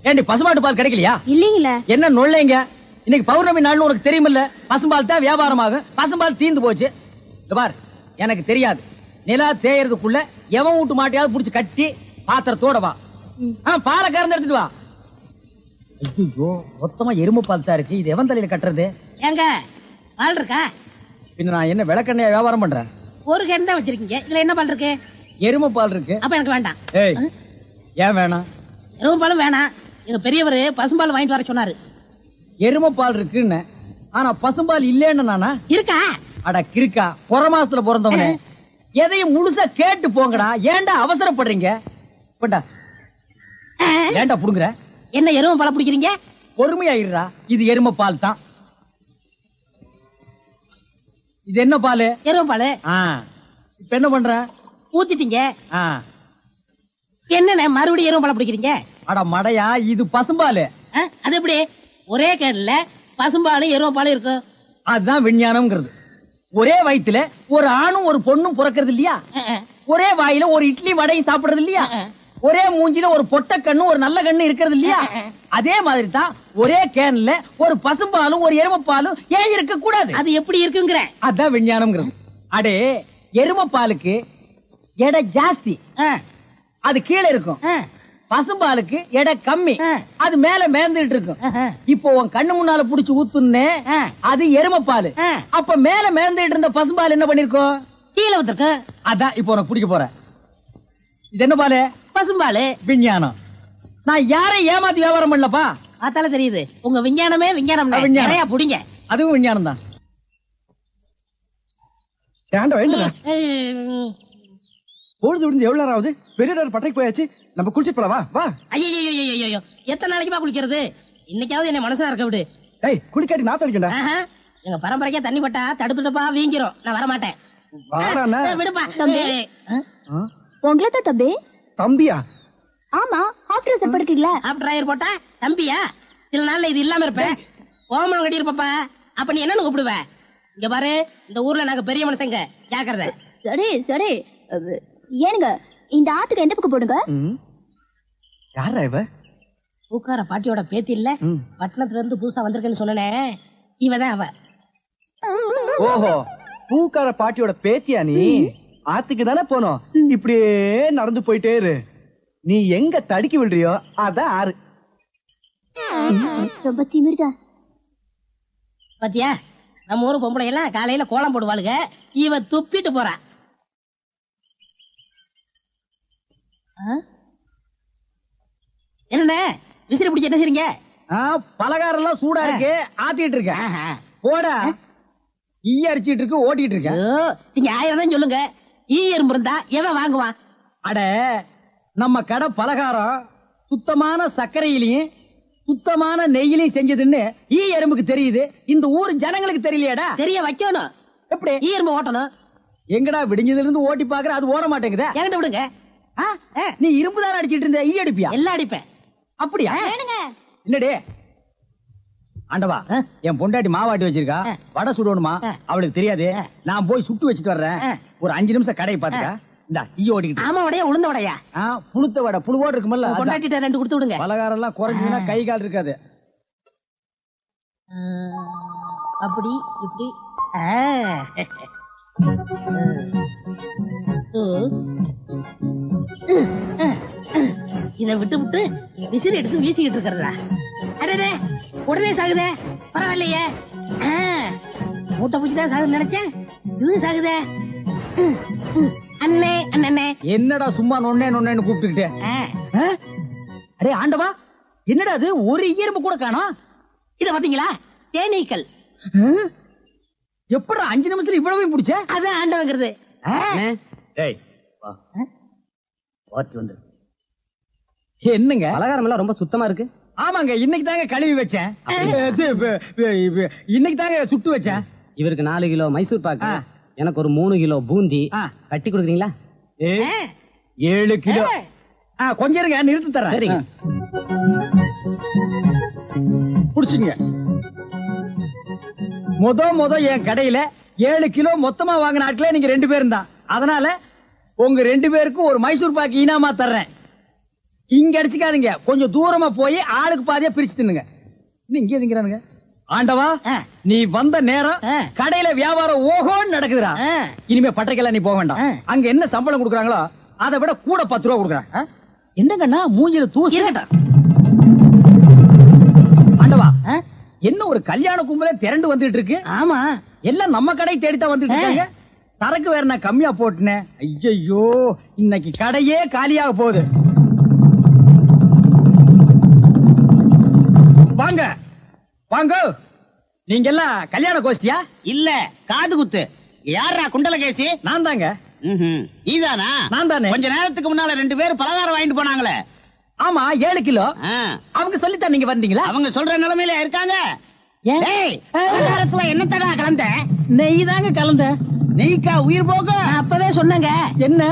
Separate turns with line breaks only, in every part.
ஏண்டி பசுமாட்டு பால் கிடைக்கலையா?
இல்லீங்களே.
என்ன நொல்லைங்க? இன்னைக்கு பௌர்ணமி நாள்னு உனக்கு தெரியுமில்ல? பசும்பால் தான் வியாபாரமாகும். பசும்பால் தீந்து போச்சு. பார், எனக்கு தெரியாது. நிலா தேயறதுக்குள்ள எவன் வீட்டு மாட்டையாவது புடிச்சு கட்டி பாத்திரத்தோட வா. பாலை கறந்து எடுத்துட்டு வா. ஐயோ, மொத்தமா எருமை பால் தான் இருக்கு. இது எவன் தலையில கட்டுறது?
ஏங்க பால் இருக்கா?
பின்ன நான் என்ன விளக்கெண்ணையா வியாபாரம் பண்றேன்?
ஒரு கேன் தான் வச்சிருக்கீங்க. இதுல என்ன பால் இருக்கு?
எருமை பால் இருக்கு.
அப்ப எனக்கு வேண்டாம்.
ஏய், ஏன் வேணாம்?
எருமை பாலும் வேணாம். எங்க பெரியவர் பசும்பால் வாங்கிட்டு வர சொன்னாரு.
எருமை பால் இருக்குன்னு, ஆனா பசும்பால் இல்லன்னு நானா?
இருக்கா?
அட கிறுக்கா, புற மாசத்துல பிறந்தவனே, எதையும் முழுசா கேட்டு போங்கடா. ஏன்டா அவசரப்படுறீங்க? போட்டா ஏன்டா புடுங்குற?
என்ன எருமை பால் பிடிக்கிறீங்க?
பொறுமையாயிடுறா. இது எருமை பால் தான். இது என்ன பால்?
எருமை பால்.
இப்ப என்ன பண்ற?
ஊத்திட்டீங்க. என்னண்ணே மறுபடியும் எருமை பால் பிடிக்கிறீங்க?
அட மடையா, இது பசும்பால்.
அது எப்படி ஒரே கேன்ல பசும்பாலும் எருமை பாலும் இருக்கு?
அதுதான் விஞ்ஞானம்ங்கிறது. ஒரே வயித்துல ஒரு ஆணும் ஒரு பொண்ணும் பிறக்கிறது இல்லையா? ஒரே வாயில ஒரு இட்லி வடையும் சாப்பிடுறது இல்லையா? ஒரே மூஞ்சில ஒரு பொட்ட கண்ணு ஒரு நல்ல கண்ணு இருக்கிறது இல்லையா? அதே மாதிரி தான் ஒரே கேன்ல ஒரு பசும்பாலும் ஒரு எருமை பாலும் ஏன் இருக்க கூடாது?
அது எப்படி இருக்குங்கிற?
அதான் விஞ்ஞானம்ங்கிறது. அடே, எருமை பாலுக்கு எடை ஜாஸ்தி, அது கீழே இருக்கும். பசும்பாலுக்கு எடை கம்மி, அது மேல மேந்துட்டு இருக்கும். இப்போ உன் கண்ணு முன்னால புடிச்சு ஊத்துனே, அது எருமை பால். அப்ப மேல மேந்துட்டு இருந்த பசும்பால் என்ன பண்ணிருக்கோம்?
கீழே ஊத்திருக்கு.
அதான் இப்போ உனக்கு பிடிக்க போற. இது என்ன பாலு?
பசும்பாலு.
விஞ்ஞானம். நான் யாரையும் ஏமாத்தி வியாபாரம் பண்ணலப்பா.
அதால தெரியுது உங்க விஞ்ஞானமே விஞ்ஞானம். நிறைய புடிங்க.
அதுவும் விஞ்ஞானம் தான்.
பொழுது விடுந்து எவ்வளவு நேரம் ஆகுது? பெரிய பட்டைக்கு போயாச்சு. நம்ம குளிச்சிட்டு போலாம். வா.
ஐயோ, எத்தனை நாளைக்குமா குளிக்கிறது? இன்னைக்காவது என்ன மனசா இருக்க விடு.
டேய், குளிக்காட்டி நான் தடிக்கண்டா.
எங்க பரம்பரைக்கே தண்ணி பட்டா தடுப்பு தப்பா வீங்கிரும். நான் வர மாட்டேன். விடுப்பா.
உங்களை தான் தம்பி.
தம்பியா?
ஆமா, ஹாஃப் ட்ரெஸ் படுக்கீங்களா?
ஹாஃப் டிரைவர் போட்டா தம்பியா? சில நாள்ல இது இல்லாம இருப்பேன். ஓமனம் கட்டி இருப்பப்பா. அப்ப நீ என்னன்னு கூப்பிடுவ? இங்க பாரு, இந்த ஊர்ல நாங்க பெரிய மனுஷங்க, ஜாக்கிரதை.
சரி சரி. ஏனுங்க, இந்த ஆத்துக்கு எந்த பக்கம் போடுங்க?
யாரா இவ?
பூக்கார பாட்டியோட பேத்தி இல்ல, பட்டணத்துல இருந்து புதுசா வந்திருக்கேன்னு சொன்னனே, இவதான் அவ.
ஓஹோ, பூக்கார பாட்டியோட பேத்தியா நீ? ஆத்துக்கு தானே போனோம். இப்படியே நடந்து போயிட்டே இரு. நீ எங்க தடுக்கி விடுறியோ அதான் ஆறு.
ரொம்ப திமிர்தான்.
பாத்தியா, நம்ம ஊரு பொம்பளை எல்லாம் காலையில கோலம் போடுவாளுங்க. இவ துப்பிட்டு போறா. என்ன விசிறி பிடிச்ச என்ன செய்றீங்க?
பலகாரம் எல்லாம் சூடா இருக்கு, ஆத்திட்டு இருக்கேன். போடா, ஈ அரிச்சிட்டு இருக்கு, ஓட்டிட்டு இருக்கேன்.
நீங்க 1000 தான் சொல்லுங்க. ஈ எறும்பு இருந்தா எவன் வாங்குவான்?
அட, நம்ம கடை பலகாரம் சுத்தமான சர்க்கரையிலையும் சுத்தமான நெய்யிலையும் செஞ்சதுன்னு ஈ எறும்புக்கு தெரியுது. இந்த ஊர் ஜனங்களுக்கு தெரியலையாடா?
தெரிய வைக்கணும்.
எப்படி?
ஈ எறும்பு ஓட்டணும்.
எங்கடா விடிஞ்சதுல இருந்து ஓட்டி பாக்குற, அது ஓட மாட்டேங்குதா?
என்கிட்ட விடுங்க.
நீ இரும்பு தானே அடிச்சிட்டு இருந்த, ஈ அடிப்பியா?
எல்லாம் அடிப்பேன்.
அப்படியா? இல்லடே ஆண்டவா, என் பொண்டாட்டி மாவாட்டி வச்சிருக்கா, வடை சுடணுமா? அவளுக்கு தெரியாது. நான் போய் சுட்டு வச்சுட்டு வர்றேன். ஒரு 5 நிமிஷம் கடையை பாத்துக்க. இந்த ஈ ஓடிக்கிட்டு.
ஆமா, வடையா உளுந்த வடையா?
புளுத்த வடை, புழுவோடு இருக்குமல்ல.
பொண்டாட்டிட்ட 2 கொடுத்து விடுங்க. பலகாரம்
எல்லாம் குறைஞ்சுன்னா கை கால் இருக்காது.
அப்படி இப்படி. இத விட்டு விட்டு விசிறி எடுத்து வீசிக்கிட்டு இருக்கிறதா? அடடே, உடனே சாகுதே. பரவாயில்லையே, மூட்டை பூச்சிதான் சாகுது நினைச்சேன். இது சாகுதே. அண்ணே அண்ணே,
என்னடா சும்மா நொண்ணே நொண்ணேன்னு கூப்பிட்டுக்கிட்டே? அடே ஆண்டவா, என்னடா அது? ஒரு ஈரம்பு கூட காணோம்.
இத பாத்தீங்களா? தேனீக்கள்.
எப்படா 5 நிமிஷத்துல இவ்வளவு பிடிச்ச?
அதான் ஆண்டவங்கிறது.
என்னங்க
பலகாரம் எல்லாம் ரொம்ப சுத்தமா இருக்கு.
ஆமாங்க, இன்னைக்கு தாங்க கழுவி வச்சேன். இன்னைக்கு தாங்க சுட்டு வச்சேன்.
இவருக்கு 4 கிலோ மைசூர் பாக்கு, எனக்கு ஒரு 3 கிலோ பூந்தி கட்டி கொடுக்குறீங்களா?
7 கிலோ. கொஞ்சம் இருங்க, நிறுத்தி தரேன்.
சரிங்க,
புடிச்சுங்க. முத என் கடையில 7 கிலோ மொத்தமா வாங்கின ஆட்களே நீங்க 2 பேரும் தான். அதனால உங்க 2 பேருக்கும் ஒரு மைசூர் பாக்கு இனாமா தர்றேன். இங்க அடிச்சுக்காதீங்க, கொஞ்சம் தூரமா போய் ஆளுக்கு பாதியா பிரிச்சு தின்னுங்க. இன்னும் இங்கே திங்கிறானுங்க. ஆண்டவா, நீ வந்த நேரம் கடையில வியாபாரம் ஓஹோன்னு நடக்குதுடா. இனிமே பட்டறைக்கெல்லாம் நீ போக வேண்டாம். அங்க என்ன சம்பளம் கொடுக்குறாங்களோ அதை விட கூட 10 ரூபா கொடுக்குறாங்க. என்னங்கண்ணா மூஞ்சில தூசி. ஆண்டவா, என்ன ஒரு கல்யாண கும்பலே திரண்டு வந்துட்டு இருக்கு.
ஆமா,
எல்லாம் நம்ம கடை தேடித்தான் வந்துட்டு இருக்காங்க. சரக்கு வேற நான் கம்மியா போட்டுனேன். ஐயோ, இன்னைக்கு கடையே காலியாக போகுது. வாங்க வாங்க, நீங்க எல்லாம் கல்யாண கோஷ்டியா?
இல்ல காது குத்து. யாரா குண்டலகேசி?
நான் தாங்க.
நீதானா?
நான் தானே.
கொஞ்ச நேரத்துக்கு முன்னால 2 பேர் பலகாரம் வாங்கிட்டு போனாங்களே.
ஆமா, 7 கிலோ. அவங்க சொல்லித்தான் நீங்க வந்தீங்களா?
அவங்க சொல்ற நிலைமையில இருக்காங்க. பலகாரத்துல என்ன தடா கலந்த?
நெய் தாங்க கலந்த.
நெய்க்கா உயிர் போக? அப்பவே சொன்னங்க.
என்ன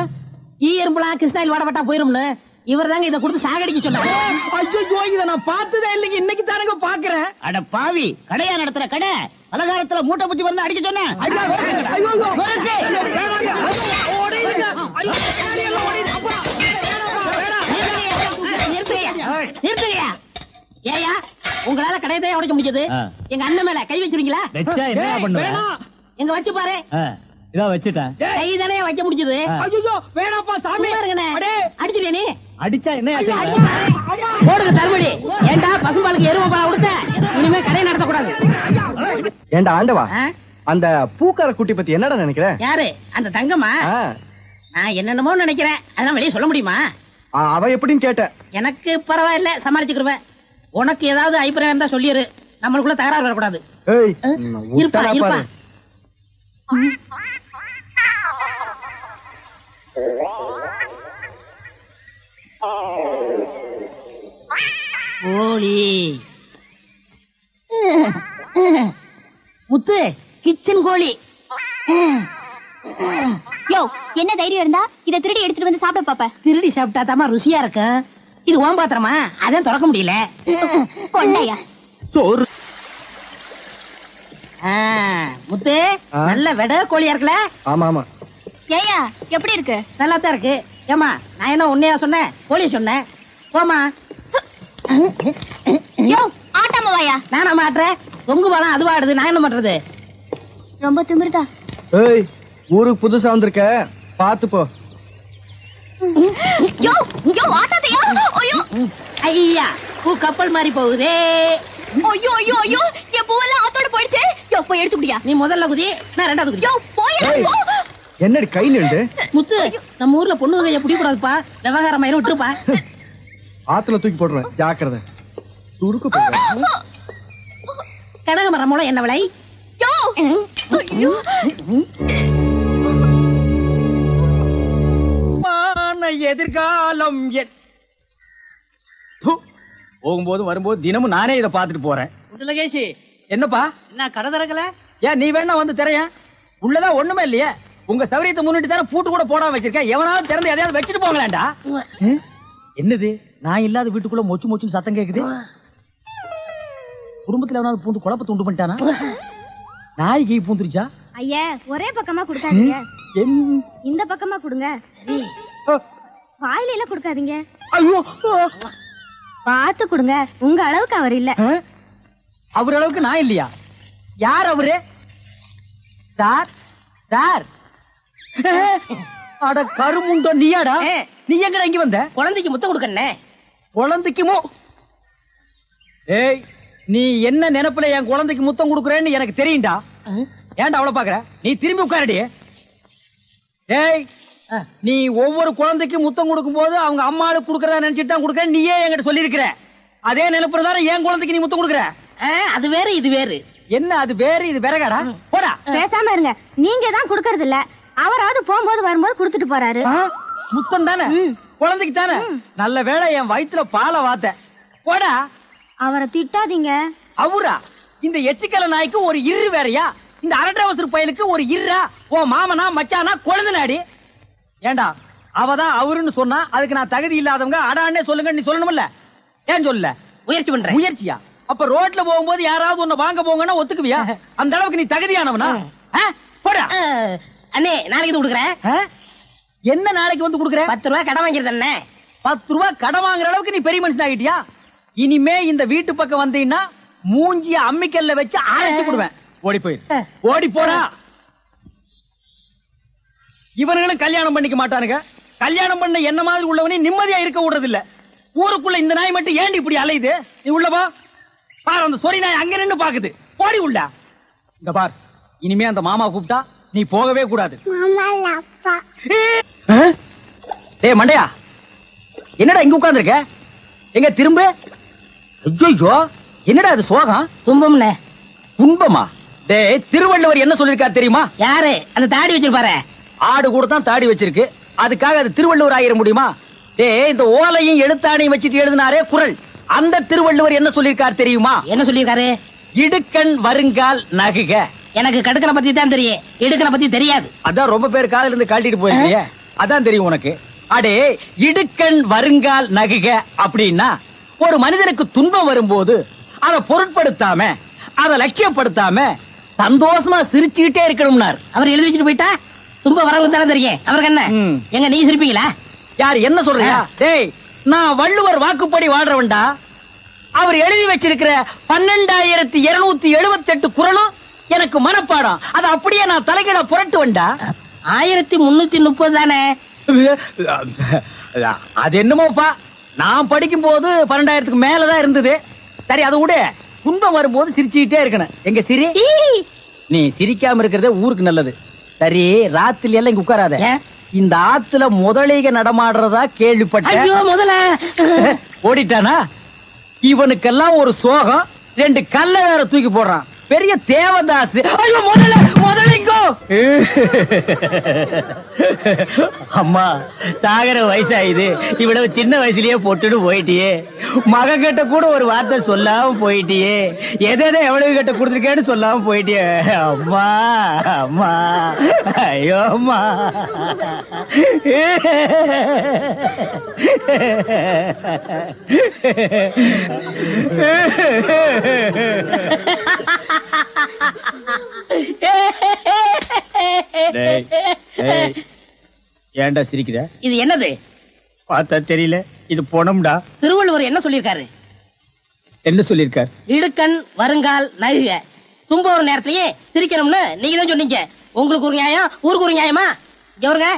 ஈ எறும்புலாம் கிருஷ்ணாயில் வாடப்பட்டா போயிரும்னு. இவர் தாங்க இதை கொடுத்து சாகடிக்க சொன்னாங்க.
ஐயோ, இத நான் பார்த்ததே இல்லைங்க, இன்னைக்கு தானங்க பாக்குறேன்.
அட பாவி, கடையா நடத்துற கடை பலகாரத்துல மூட்டை பூச்சி வந்து அடிக்க சொன்ன. ஏயா, உங்களால கடையதான் உடைக்க முடிஞ்சது. எங்க அண்ணன் மேல கை வச்சிருக்கீங்களா? எங்க வச்சு பாரு.
இதான் வச்சுட்டேன்.
கை தானே வைக்க முடிஞ்சது.
ஐயோ, வேணாப்பா சாமி.
அடிச்சுவியா நீ?
அடிச்சா என்ன
போடுங்க தர்மடி. ஏண்டா பசும்பாலுக்கு எருமை பால் கொடுத்த? இனிமே கடையை நடத்த கூடாது.
ஏண்டா ஆண்டவா, அந்த பூக்கார குட்டி பத்தி என்னடா நினைக்கிற?
யாரு அந்த தங்கம்மா? நான் என்னென்னமோ நினைக்கிறேன், அதெல்லாம் வெளியே சொல்ல முடியுமா?
அவ எப்படின்னு கேட்ட.
எனக்கு பரவாயில்ல, சமாளிச்சுக்கிருவேன். உனக்கு ஏதாவது அபிப்பிராயம் இருந்தா சொல்லிரு, நம்மளுக்குள்ள தகராறு வரக்கூடாது. இருப்பா இருப்பா. கோழி முத்து, கிச்சன் கோழி.
யோ, என்ன தைரியம் இருந்தா இத திருடி எடுத்துட்டு வந்து சாப்பிட பாப்ப?
திருடி சாப்பிட்டா தாமா ருசியா இருக்கும். இது ஓம் பாத்திரமா, அதான் திறக்க முடியல.
கொண்டையா
சோறு.
முத்து, நல்ல வெட கோழியா இருக்குல்ல?
ஆமா ஆமா.
ஏயா, எப்படி இருக்கு?
நல்லா தான் இருக்கு. ஏமா, நான் என்ன உன்னையா சொன்னேன், கோழிய சொன்னேன். போமா.
யோ, ஆட்டாம வாயா.
நானா மாட்டுறேன்? தொங்கு பாலம் அதுவாடுது, நான் என்ன பண்றது?
ரொம்ப திமிருதா.
ஏய், ஊருக்கு புதுசா வந்திருக்க, பாத்து போ.
யோ யோ, ஆட்டாதையா. ஐயோ
ஐயா, பூ கப்பல் மாதிரி போகுதே.
ஐயோ ஐயோ ஐயோ, என் பூவெல்லாம் ஆத்தோட போயிடுச்சு. யோ, போய் எடுத்து குடியா.
நீ முதல்ல குதி, நான் ரெண்டாவது குதி.
யோ, போய் போ.
என்னடி கை நின்று?
முத்து, நம்ம ஊர்ல பொண்ணு வகையை பிடிக்க கூடாதுப்பா. விவகாரம் ஆயிரம் விட்டுருப்பா.
ஆத்துல தூக்கி போடுறேன், ஜாக்கிரதை. சுருக்கு போடுறேன்.
கனகமரம் மூலம் என்ன விலை?
யோ, ஐயோ.
எதிர்காலம் போகும்போது வரும்போது தினமும் நானே இதை பாத்துட்டு போறேன்.
குண்டலகேசி,
என்னப்பா,
என்ன கடை திறக்கல?
ஏன் நீ வேணா வந்து திரையன்? உள்ளதான் ஒண்ணுமே இல்லையே. உங்க சௌரியத்தை முன்னிட்டு தானே பூட்டு கூட போடாம வச்சிருக்கேன். எவனாவது திறந்து எதையாவது வச்சுட்டு போங்களேன்டா. என்னது, நான் இல்லாத வீட்டுக்குள்ள மொச்சு மொச்சு சத்தம் கேக்குது. குடும்பத்துல எவனாவது பூந்து குழப்பத்தை உண்டு பண்ணிட்டானா? நாய்க்கு பூந்துருச்சா?
ஐயா, ஒரே பக்கமா கொடுக்காதீங்க,
என்-
இந்த பக்கமா கொடுங்க. வாயில எல்லாம் கொடுக்காதீங்க,
ஐயோ,
பார்த்து கொடுங்க. உங்க அளவுக்கு அவர் இல்ல.
அவர் அளவுக்கு நான் இல்லையா? யார் அவரு? Sir sir. அட கருமுண்டோ, நீயாடா? நீ எங்கடா இங்க வந்த?
குழந்தைக்கு முத்தம் கொடுக்கண்ணே.
குழந்தைக்குமோ? ஏய், நீ என்ன நினைப்புல என் குழந்தைக்கு முத்தம் கொடுக்கறேன்னு எனக்கு தெரியும்டா. ஏன்டா அவ்வளவு பாக்குற? நீ திரும்பி உட்காரடி. ஏய், நீ ஒவ்வொரு குழந்தைக்கு முத்தம் கொடுக்கும் போது அவங்க அம்மாளுக்கு கொடுக்கறதா நினைச்சிட்டு தான் கொடுக்கற. நீயே என்கிட்ட சொல்லி இருக்கிற. அதே நினைப்புறதான என் குழந்தைக்கு நீ முத்தம் கொடுக்கற.
அது வேறு இது வேறு.
என்ன அது வேறு இது விறகாடா? போடா.
பேசாம இருங்க. நீங்க தான் கொடுக்கறது இல்ல, அவராவது போகும்போது வரும்போது கொடுத்துட்டு போறாரு.
முத்தம் தானே குழந்தைக்கு தானே. நல்ல வேளை என் வயிற்றுல பாலை வாத்த. போடா.
அவரை திட்டாதீங்க.
அவரா? இந்த எச்சிக்கல நாய்க்கு ஒரு இரு வேறையா? இந்த அரட்டவசர் பயலுக்கு ஒரு இருரா? ஓ மாமனா மச்சானா குழந்தை. ஏண்டா, அவதான் அவருன்னு சொன்னா அதுக்கு நான் தகுதி இல்லாதவங்க அடான்னே சொல்லுங்க நீ சொல்லணும்ல. ஏன் சொல்ல?
முயற்சி பண்றேன்.
முயற்சியா? அப்ப ரோட்ல போகும்போது யாராவது உன்னை வாங்க போங்கன்னா ஒத்துக்குவியா? அந்த அளவுக்கு நீ தகுதியானவனா? போடா.
அண்ணே, நாளைக்கு கொடுக்குறேன்.
என்ன நாளைக்கு வந்து கொடுக்குற?
10 ரூபாய் கடன் வாங்கிருந்தே.
10 ரூபாய் கடன் வாங்குற அளவுக்கு நீ பெரிய மனுஷன் ஆகிட்டியா? இனிமே இந்த வீட்டு பக்கம் வந்தீங்கன்னா மூஞ்சிய அம்மிக்கல்ல வச்சு அரைச்சு விடுவேன். ஓடி போயிரு, ஓடி போறா. இவனுங்களும் கல்யாணம் பண்ணிக்க மாட்டானுங்க. கல்யாணம் பண்ண என்ன மாதிரி உள்ளவனே நிம்மதியா இருக்க விடுறது இல்ல. ஊருக்குள்ள இந்த நாய் மட்டும் ஏண்டி இப்படி அலையுது? நீ உள்ளவா பாரு, அந்த சொறி நாய் அங்க நின்னு பாக்குது. போடி உள்ள. இந்த பார், இனிமே அந்த மாமா கூப்பிட்டா நீ போகவே கூடாது. டேய் மண்டையா, என்னடா இங்க உட்கார்ந்திருக்க? எங்க திரும்ப? ஐயோ, என்னடா அது சோகம்?
துன்பம்னே.
துன்பமா? டேய், திருவள்ளுவர் என்ன சொல்லிருக்காரு தெரியுமா?
யாரு அந்த தாடி வச்சிருப்பாரு?
ஆடு கூட தான் தாடி வச்சிருக்கு, அதுக்காக அது திருவள்ளுவர் ஆயிர முடியுமா? டேய், இந்த ஓலையும் எழுத்தாணையும் வச்சிட்டு எழுதினாரே குறள், அந்த திருவள்ளுவர் என்ன சொல்லிருக்காரு தெரியுமா?
என்ன சொல்லிருக்காரு?
இடுக்கண் வருங்கால் நகுக.
எனக்கு கடுக்கனை பத்தி தான் தெரியும், இடுக்கனை பத்தி தெரியாது.
அதான் ரொம்ப பேர் காலையில இருந்து கழட்டிட்டு போயிருக்கீங்க, அதான் தெரியும் உனக்கு. அடே, இடுக்கண் வருங்கால் நகுக அப்படின்னா ஒரு மனிதனுக்கு துன்பம் வரும்போது அதை பொருட்படுத்தாம, அதை லட்சியப்படுத்தாம சந்தோஷமா சிரிச்சுக்கிட்டே இருக்கணும்னார்.
அவர் எழுதி வச்சுட்டு போயிட்டா துன்பம் வரவங்க தானே தெரியும். அவருக்கு என்ன? எங்க நீ சிரிப்பீங்களா?
யார் என்ன சொல்றியா? டேய், நான் வள்ளுவர் வாக்குப்படி வாழ்றவன்டா. அவர் எழுதி வச்சிருக்கிற 12,278 குறளும் எனக்கு மனப்பாடம். அது அப்படியே நான் தலைகீழ புரட்டுவன்டா.
1330 தானே?
அது என்னமோப்பா, நான் படிக்கும் போது 12,000க்கு மேலதான் இருந்தது. சரி, அது விட துன்பம் வரும்போது சிரிச்சுக்கிட்டே இருக்கணும். எங்க சிரி, நீ சிரிக்காம இருக்கிறதே ஊருக்கு நல்லது. சரி, ராத்திரி எல்லாம் இங்க உட்காராத. இந்த ஆத்துல முதலைக நடமாடுறதா கேள்விப்பட்டேன்.
ஐயோ, முதல்ல
ஓடிட்டானா? இவனுக்கெல்லாம் ஒரு சோகம், 2 கல்ல வேற தூக்கி போடுறான். பெரிய தேவதாஸ். ஐயோ, முதலிங்கோ. அம்மா, சாகர வயசாயுது, இவ்வளவு சின்ன வயசுலயே போட்டுட்டு போயிட்டியே. மக கிட்ட கூட ஒரு வார்த்தை சொல்லாம போயிட்டியே. எதை எவ்வளவு கிட்ட கொடுத்துருக்கேன்னு சொல்லாம போயிட்டியே. அம்மா, அம்மா, ஐயோ அம்மா. ஏன்டா சிரிக்கிற?
இது என்னது?
பார்த்தா தெரியல, இது பொணம்டா.
திருவள்ளுவர் என்ன சொல்லிருக்காரு?
என்ன சொல்லிருக்காரு?
இடுக்கண் வருங்கால் நகுக. துன்ப ஒரு நேரத்திலேயே சிரிக்கணும்னு நீங்க தான் சொன்னீங்க. உங்களுக்கு ஒரு நியாயம், ஊருக்கு ஒரு நியாயமா? இவருங்க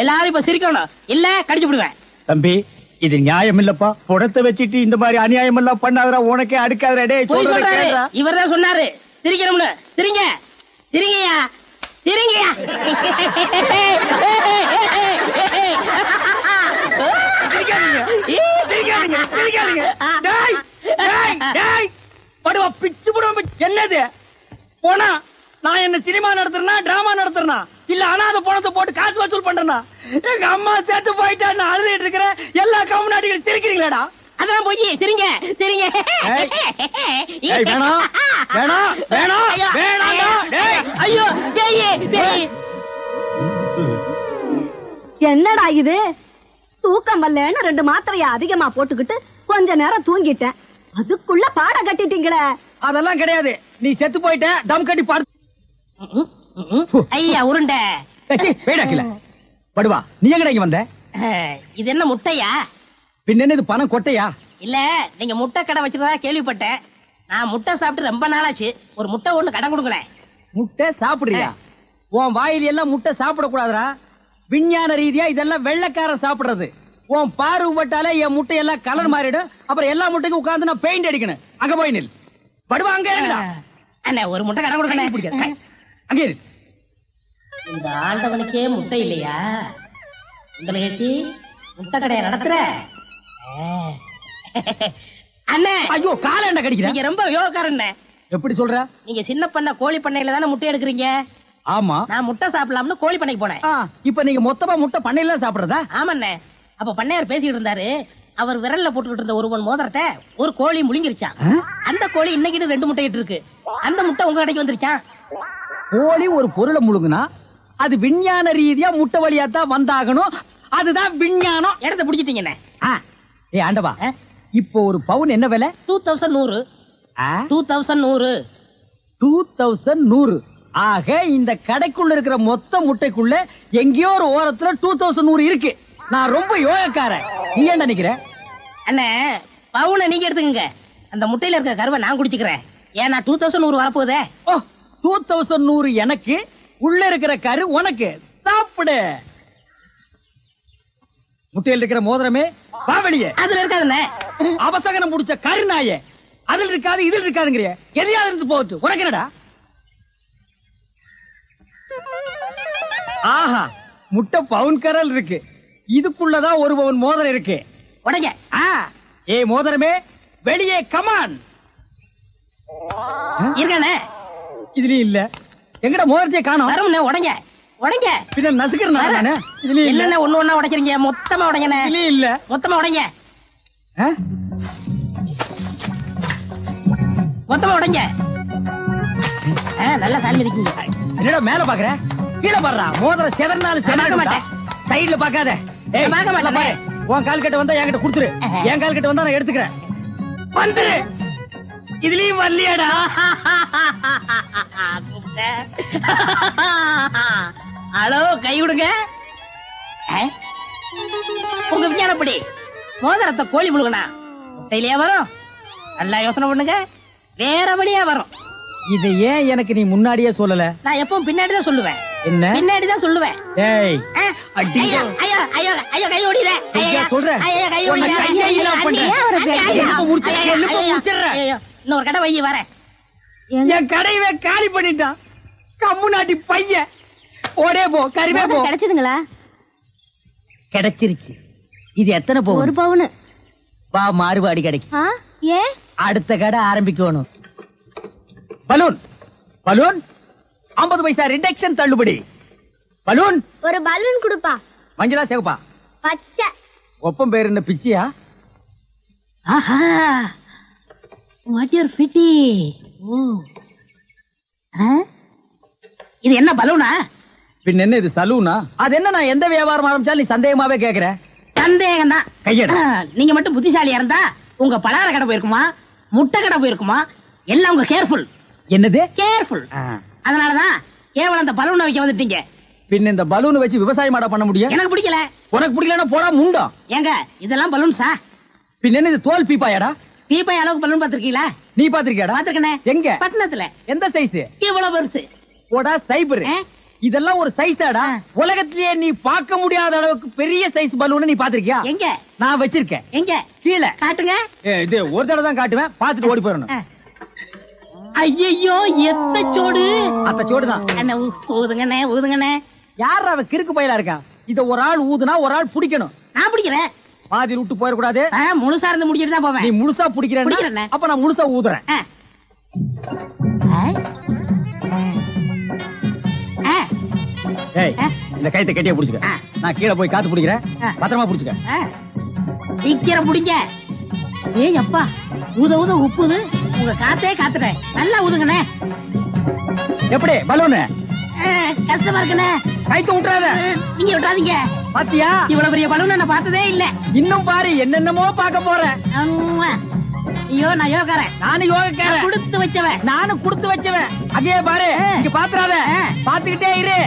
எல்லாரும் இப்ப சிரிக்கணும், இல்ல கடிச்சு விடுவேன்.
தம்பி, இது நியாயம் இல்லப்பா. புடத்தை வச்சிட்டு இந்த மாதிரி அநியாயம் எல்லாம் பண்ணாதடா, உனக்கே அடுக்காதடா.
இவர் தான் சொன்னாரு சிரிக்கணும்னு. சிரிங்க, சிரிங்கயா, சிரிங்கயா.
பிச்சு போடுவோம். என்னது போனா? நான் என்ன சினிமா நடத்துறேனா, டிராமா நடத்துறேனா, இல்ல அனாதை பணத்தை போட்டு காசு வசூல் பண்றேனா? எங்க அம்மா சேர்த்து போயிட்டா நான் அழுதுட்டு இருக்கிறேன். எல்லா கம்முனாட்டிகளும் சிரிக்கிறீங்களாடா?
அதான் போய் சிரிங்க, சிரிங்க.
வேணாம், வேணாம், வேணாம், வேணாம்.
ஐயோ, பேயே, பேய்.
என்னடா இது? தூக்கம் வரலன்னு 2 மாத்திரைய அதிகமா போட்டுக்கிட்டு கொஞ்ச நேரம் தூங்கிட்டேன். அதுக்குள்ள பாட கட்டிட்டீங்களே.
அதெல்லாம் கிடையாது, நீ செத்து போயிட்ட. தம் கட்டி பாடு.
ஐயா உருண்டை.
வேடாக்கல படுவா. நீ எங்கடா இங்க வந்த?
இது என்ன முட்டையா?
பின்ன என்ன இது பணம் கொட்டையா?
இல்ல, நீங்க முட்டை கடை வச்சிருந்தா கேள்விப்பட்டேன். நான் முட்டை சாப்பிட்டு ரொம்ப நாளாச்சு. ஒரு முட்டை ஒண்ணு கடன் கொடுங்களேன்.
முட்டை சாப்பிடுறியா? உன் வாயில எல்லாம் முட்டை சாப்பிட கூடாதுடா. விஞ்ஞான ரீதியா இதெல்லாம் வெள்ளைக்காரன் சாப்பிடுறது. உன் பார்வை பட்டாலே என் முட்டை எல்லாம் கலர் மாறிடும். அப்புறம் எல்லா முட்டைக்கும் உட்கார்ந்து நான் பெயிண்ட் அடிக்கணும். அங்க போய் நில். படுவா, அங்க இருடா.
அண்ணே, ஒரு முட்டை கடன் கொடுக்கணும்.
அங்க இரு.
இந்த ஆண்டவனுக்கே முட்டை இல்லையா? உங்களை ஏசி முட்டை கடையை நடத்துற அண்ணே.
ஐயோ, காலேண்டா கடிக்கிற.
நீங்க ரொம்ப யோகக்காரன்.
எப்படி சொல்ற?
நீங்க சின்ன பண்ண கோழி பண்ணையில தானே முட்டை எடுக்கிறீங்க?
ஆமா.
நான் முட்டை சாப்பிடலாம்னு கோழி பண்ணைக்கு போனேன்.
இப்ப நீங்க மொத்தமா முட்டை பண்ணையில சாப்பிடுறதா?
ஆமாண்ணே. அப்ப பண்ணையார் பேசிட்டு இருந்தாரு. அவர் விரல்ல போட்டுக்கிட்டு இருந்த ஒருவன் மோதிரத்தை ஒரு கோழி முழுங்கிருச்சான். அந்த கோழி இன்னைக்கு 2 முட்டை இட்டு இருக்கு. அந்த முட்டை உங்க கடைக்கு வந்துருச்சான்.
கோழி ஒரு பொருளை முழுங்குனா அது விஞ்ஞான ரீதியா முட்டை வழியா தான் வந்தாகணும். அதுதான் விஞ்ஞானம்.
இடத்த பிடிச்சிட்டீங்கண்ணே.
ஏ ஆண்டவா, இப்போ ஒரு பவுன் என்ன விலை?
2100. 2100.
2100. ஆக இந்த கடைக்குள்ள இருக்கிற மொத்த முட்டைக்குள்ள எங்கேயோ ஒரு ஓரத்துல 2100 இருக்கு. நான் ரொம்ப யோகக்காரன். நீ ஏன் நினைக்கிற?
அண்ணே பவுனை நீங்க எடுத்துக்கங்க. அந்த முட்டையில இருக்க கருவை நான் குடிச்சுக்கிறேன். ஏன்னா 2100 வரப்போகுதே.
ஓ 2100 எனக்கு, உள்ள இருக்கிற கரு உனக்கு. சாப்பிடு. முட்டையில் இருக்கிற மோதிரமே வா வெளியே.
அதுல இருக்காதுண்ணே.
அவசகனம் முடிச்ச கருநாயே, அதில் இருக்காது இதில் இருக்காதுங்கிறிய. எதையாவது இருந்து போட்டு உனக்கு என்னடா? ஆஹா, முட்டை பவுன் கரல் இருக்கு. இதுக்குள்ளதான் 1 பவுன் மோதிரம் இருக்கு.
உடைங்க.
ஏய் மோதிரமே வெளியே கமான்.
இருக்கானே
இதுலயும் இல்ல. எங்கட மோதிரத்தையே காணோம்.
வரும்ண்ணே. உடைங்க உடைங்க.
பின்ன நசுக்கிறேன் நானு. இதுலயும் இல்ல.
என்னென்ன ஒண்ணு ஒண்ணா உடைக்கிறீங்க? மொத்தமா உடைங்கண்ணே.
இதுலயும் இல்ல.
மொத்தமா உடைங்க.
ஆ?
மொத்தமா உடைங்க. நல்லா சாமி இருக்கீங்க.
என்னடா மேல பாக்குற? கீழே பாடுறா. மோதிரம் செதறினாலும்
பார்க்க மாட்டேன்.
சைடுல பாக்காத. ஏய்
பார்க்க மாட்டேன்.
பாரு. உன் கால் கிட்ட வந்தா என்கிட்ட கொடுத்துரு. என் கால் கிட்ட வந்தா நான் எடுத்துக்கிறேன். வந்துரு. இதுலயும் வரலையாடா?
ஹலோ, கை விடுங்க. உங்க விஞ்ஞானப்படி மோதிரத்தை கோழி முழுகனா முட்டையிலேயே வரும். நல்லா யோசனை பண்ணுங்க. வேற வழியா வரும்.
இது ஏன் எனக்கு நீ முன்னாடியே சொல்லல?
நான் எப்பவும் பின்னாடிதான் சொல்லுவேன்.
என்ன?
பின்னாடிதான் சொல்லுவேன்.
ஏய்
ஐயோ ஐயோ ஐயோ ஐயோ, கை ஓடிற.
ஐயா சொல்றேன்.
ஐயோ, கை
உன்னை
ஓடிற.
கையை இல்ல பண்றேன். முடிச்சிடுறேன்.
இன்னொரு கடை வைய வரேன்.
என் கடையவே காலி பண்ணிட்டான். கம்மு நாட்டி பையன். ஓடே போ, கறிவே போ.
கிடைச்சதுங்களா?
கிடைச்சிருச்சு. இது எத்தனை
1
பவுன்?
பவுன்.
வா மாறுபாடி கிடைக்கும்.
ஏன்?
அடுத்த கடை ஆரம்பிக்கணும். பலூன் பலூன் 50 பைசா ரிடக்ஷன் தள்ளுபடி. பலூன்
ஒரு பலூன் கொடுப்பா.
மஞ்சளா சேவப்பா?
பச்சை.
ஒப்பம் பேர் என்ன பிச்சியா?
ஆஹா, வாட் யூர் ஃபிட்டி. இது என்ன பலூனா?
பின் என்ன இது சலூனா? அது என்ன, நான் எந்த வியாபாரம் ஆரம்பிச்சாலும் நீ சந்தேகமாவே கேக்குற.
சந்தேகம் தான்.
கையெடு.
நீங்க மட்டும் புத்திசாலியா இருந்தா உங்க பலகார கடை போயிருக்குமா, முட்டை கடை போயிருக்குமா, எல்லாம் உங்க கேர்ஃபுல்.
என்னது
கேர்ஃபுல்? அதனாலதான் கேவலம் அந்த பலூனை வைக்க வந்துட்டீங்க.
பின் இந்த பலூன் வச்சு விவசாயம் பண்ண முடியும்?
எனக்கு பிடிக்கல.
உனக்கு பிடிக்கலன்னா போடா முண்டம்.
ஏங்க இதெல்லாம் பலூன்ஸா?
பின் என்ன இது தோல் பீப்பாயாடா?
பீப்பாய் அளவுக்கு பலூன் பாத்திருக்கீங்களா?
நீ பாத்திருக்கியாடா?
பாத்திருக்கனே.
எங்க?
பட்டணத்துல.
எந்த சைஸ்?
இவ்வளவு பெருசு.
போடா சைபர். இதெல்லாம் ஒரு சைஸாடா? உலகத்திலேயே நீ பார்க்க முடியாத அளவுக்கு பெரிய சைஸ் பலூன் நீ பாத்திருக்கியா?
எங்க?
நான் வச்சிருக்கேன்.
எங்க?
கீழே
காட்டுங்க.
இது ஒரு தடவை தான் காட்டுவேன், பாத்துட்டு ஓடி போயிடணும்.
ஐயோ, எத்த சோடு.
அந்த சோடுதான்.
அண்ணே ஊதுங்கண்ணே, ஊதுங்கண்ணே.
யார் அவ கிறுக்கு பயிலா இருக்கா? இத ஒரு ஆள் ஊதுனா ஒரு ஆள் பிடிக்கணும்.
நான் பிடிக்கிறேன்.
பாதி விட்டு போயிடக்கூடாது.
முழுசா இருந்து முடிச்சிட்டு தான் போவேன்.
நீ முழுசா பிடிக்கிறேன்.
பிடிக்கிறேண்ணே.
அப்ப நான் முழுசா ஊதுறேன். ஏய், இந்த கைத்தை கட்டியா புடிச்சுக்க. நான் கீழே போய் காத்து பிடிக்கிறேன். பத்திரமா புடிச்சுக்க.
சீக்கிரம் பிடிங்க. ஏய் அப்பா, ஊத ஊத உப்புது. உங்க காத்தே காத்துட்டேன். நல்லா ஊதுங்கண்ணே.
எப்படி பலூனு?
கஷ்டமா இருக்குண்ணே.
கைத்த விட்டுறாத.
நீங்க விட்டாதீங்க.
பாத்தியா,
இவ்வளவு பெரிய பலூன் நான் பார்த்ததே இல்ல.
இன்னும் பாரு, என்னென்னமோ பார்க்க போறேன்.
ஐயோ, நான் யோகாரன்.
நானும் யோகக்காரன்.
கொடுத்து வச்சவன்.
நானும் கொடுத்து வச்சவன். அங்கே பாரு, இங்க பாத்துறாத. பாத்துக்கிட்டே இரு.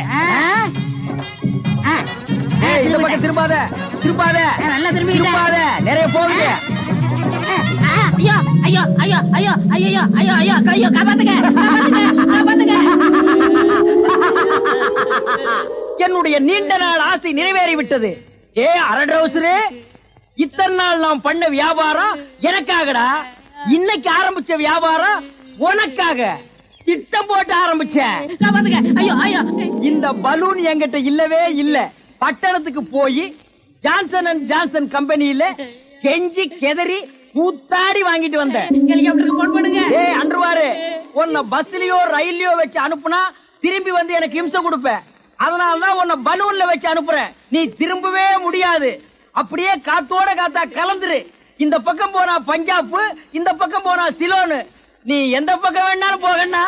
இந்த பக்கம் திரும்பாத, திரும்பாத.
நல்லா திரும்பி
திரும்பாத, நிறைய போகுது.
ஐயோ ஐயோ ஐயோ ஐயோ ஐயோ ஐயோ ஐயோ ஐயோ, காப்பாத்துங்க, காப்பாத்துங்க.
என்னுடைய நீண்ட நாள் ஆசை நிறைவேறிவிட்டது. ஏ அரட்ரவுசரே, இத்தனை நாள் நாம் பண்ண வியாபாரம் எனக்காகடா. இன்னைக்கு ஆரம்பிச்ச வியாபாரம் உனக்காக. திட்டம் போட்டு ஆரம்பிச்சேன்.
காப்பாத்துங்க. ஐயோ ஐயோ.
இந்த பலூன் என்கிட்ட இல்லவே இல்ல. பட்டணத்துக்கு போய் ஜான்சன் அண்ட் ஜான்சன் கம்பெனியில கெஞ்சி கெதறி கூத்தாடி வாங்கிட்டு வந்தேன்.
ஹெலிகாப்டருக்கு போன் பண்ணுங்க.
ஏய் அன்றுவாரு, உன்னை பஸ்லயோ ரயில்லயோ வச்சு அனுப்புனா திரும்பி வந்து எனக்கு இம்சை கொடுப்பேன். அதனாலதான் உன்னை பலூன்ல வச்சு அனுப்புறேன். நீ திரும்பவே முடியாது. அப்படியே காத்தோட காத்தா கலந்துரு. இந்த பக்கம் போனா பஞ்சாப், இந்த பக்கம் போனா சிலோனு. நீ எந்த பக்கம் வேணாலும் போகண்ணா.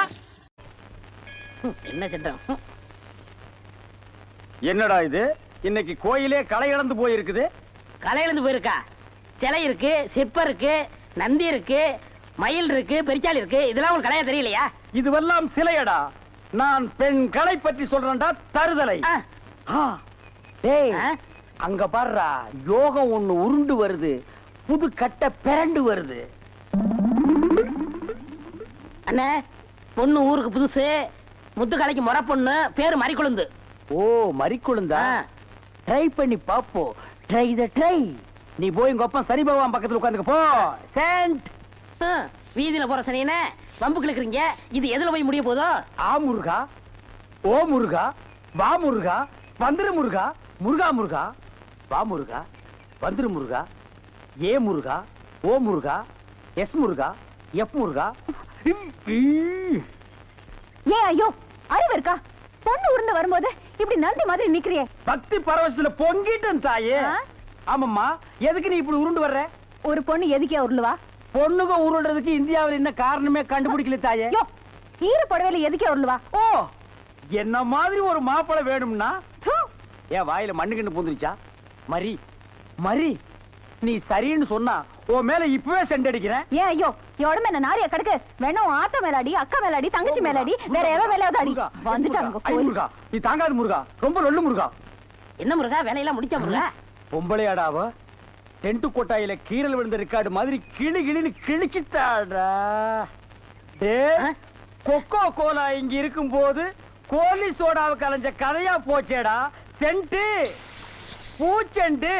என்ன சட்டம்?
என்னடா இது, இன்னைக்கு கோயிலே களை இழந்து போயிருக்குது.
களை இழந்து போயிருக்கா? சிலை இருக்கு, சிற்பம் இருக்கு, நந்தி இருக்கு, மயில் இருக்கு, பெரிச்சாலி இருக்கு. இதெல்லாம் உங்களுக்கு கலையா தெரியலையா?
இதுவெல்லாம் சிலையடா. நான் பெண் கலை பற்றி சொல்றேன்டா, தருதலை. டேய், அங்க பாருடா, யோகம் ஒண்ணு உருண்டு வருது, புது கட்டை பிறண்டு வருது.
அண்ணே, பொண்ணு ஊருக்கு புதுசு, முத்துக்கலைக்கு முறை பொண்ணு, பேரு மறிக்குழுந்து.
ஓ, மறிக்குழுந்தா? ட்ரை பண்ணி பாப்போம். ட்ரை த ட்ரை. நீ போய் உங்க அப்பா சனி பகவான் பக்கத்துல உட்காந்துக்க போ. சென்ட்.
வீதியில போற சனியனே வம்புக்கு இருக்கிறீங்க. இது எதுல போய் முடிய போதோ?
ஆ முருகா, ஓ முருகா, வா முருகா, வந்துரு முருகா, முருகா முருகா, வா முருகா, வந்துரு முருகா, ஏ முருகா, ஓ முருகா, எஸ் முருகா, எஃப் முருகா.
ஏன் ஐயோ, அறிவு இருக்கா? பொண்ணு உருண்டு வரும்போது இப்படி நந்தி மாதிரி நிக்கிறியே.
பக்தி பரவசத்துல பொங்கிட்டேன் தாயே. ஆமாம்மா, எதுக்கு நீ இப்படி உருண்டு வர்ற?
ஒரு பொண்ணு எதுக்கே உருளுவா?
பொண்ணுங்க உருள்றதுக்கு இந்தியாவில் என்ன காரணமே கண்டுபிடிக்கல தாயே.
ஈர புடவையில எதுக்கே உருளுவா?
ஓ, என்ன மாதிரி ஒரு மாப்பிளை வேணும்னா ஏன் வாயில மண்ணுகிண்டு பூந்துருச்சா? மரி மரி, நீ சரின்னு சொன்னா உன் மேல இப்பவே செண்டடிக்கிறேன்.
ஏன் ஐயோ, உடம்பு என்ன நாரியா கிடக்கு? வேணா ஆத்த மேலாடி, அக்கா மேலாடி, தங்கச்சி மேலாடி, வேற எவ மேலாவது அடி. வந்துட்டாங்க
முருகா, நீ தாங்காது முருகா, ரொம்ப லொல்லு முருகா.
என்ன முருகா, வேலையெல்லாம் முடிச்ச முருகா?
பொம்பளையாடாவ டென்ட் கொட்டாயில கீரல் விழுந்த ரெக்கார்டு மாதிரி கிளி கிளின்னு கிழிச்சிட்டாடா. கொக்கோ கோலா இங்க இருக்கும் போது கோலி சோடாவை கலைஞ்ச கதையா போச்சேடா. சென்ட்டு பூச்செண்டு